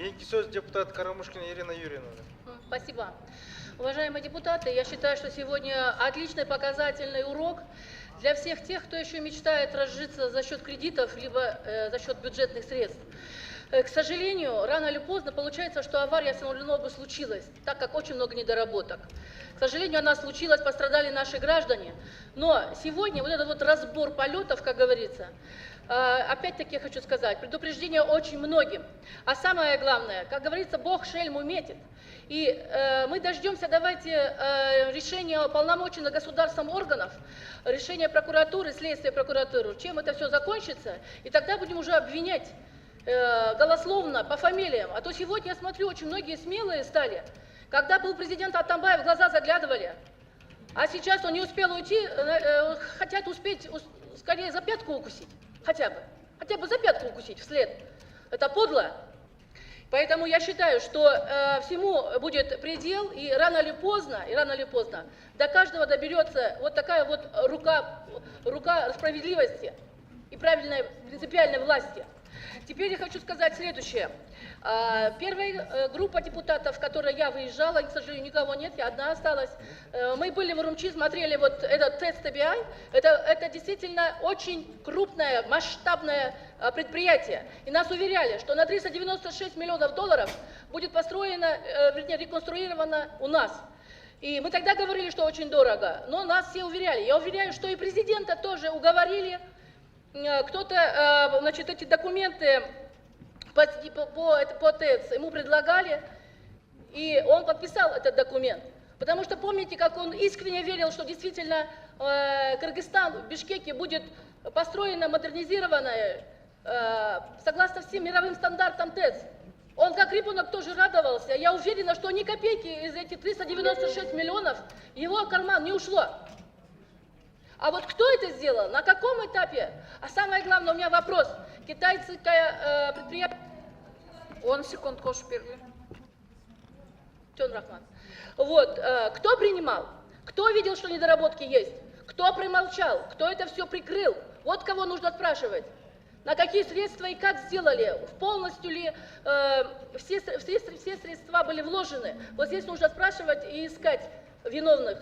Кейинги сөз депутат Карамушкина Ирина Юрьевна. Спасибо. Уважаемые депутаты, я считаю, что сегодня отличный показательный урок для всех тех, кто еще мечтает разжиться за счет кредитов, либо за счет бюджетных средств. К сожалению, рано или поздно получается, что авария все равно бы случилась, так как очень много недоработок. К сожалению, она случилась, пострадали наши граждане. Но сегодня вот этот вот разбор полетов, как говорится, опять-таки я хочу сказать, предупреждение очень многим. А самое главное, как говорится, Бог шельму метит. И мы дождемся, давайте, решения полномоченных государством органов, решения прокуратуры, следствия прокуратуры, чем это все закончится, и тогда будем уже обвинять голословно по фамилиям. А то сегодня, я смотрю, очень многие смелые стали. Когда был президент Атамбаев, в глаза заглядывали. А сейчас он не успел уйти, хотят успеть скорее за пятку укусить. Хотя бы за пятку укусить вслед. Это подло. Поэтому я считаю, что всему будет предел, и рано или поздно до каждого доберется вот такая вот рука справедливости и правильной принципиальной власти. Теперь я хочу сказать следующее. Первая группа депутатов, в которой я выезжала, к сожалению, никого нет, я одна осталась. Мы были в Урумчи, смотрели вот этот ТЭЦ ТБИ. Это действительно очень крупное, масштабное предприятие. И нас уверяли, что на 396 миллионов долларов будет построено, вернее, реконструировано у нас. И мы тогда говорили, что очень дорого, но нас все уверяли. Я уверяю, что и президента тоже уговорили. Кто-то, значит, эти документы по ТЭЦ ему предлагали, и он подписал этот документ. Потому что помните, как он искренне верил, что действительно Кыргызстан в Бишкеке будет построена, модернизированная, согласно всем мировым стандартам ТЭЦ. Он как ребенок тоже радовался. Я уверена, что ни копейки из этих 396 миллионов в его карман не ушло. А вот кто это сделал, на каком этапе? А самое главное, у меня вопрос. Китайское предприятие... Он секунд, Кош первый. Тён Рахман. Вот, кто принимал? Кто видел, что недоработки есть? Кто промолчал? Кто это все прикрыл? Вот кого нужно спрашивать. На какие средства и как сделали? Полностью ли все средства были вложены? Вот здесь нужно спрашивать и искать виновных.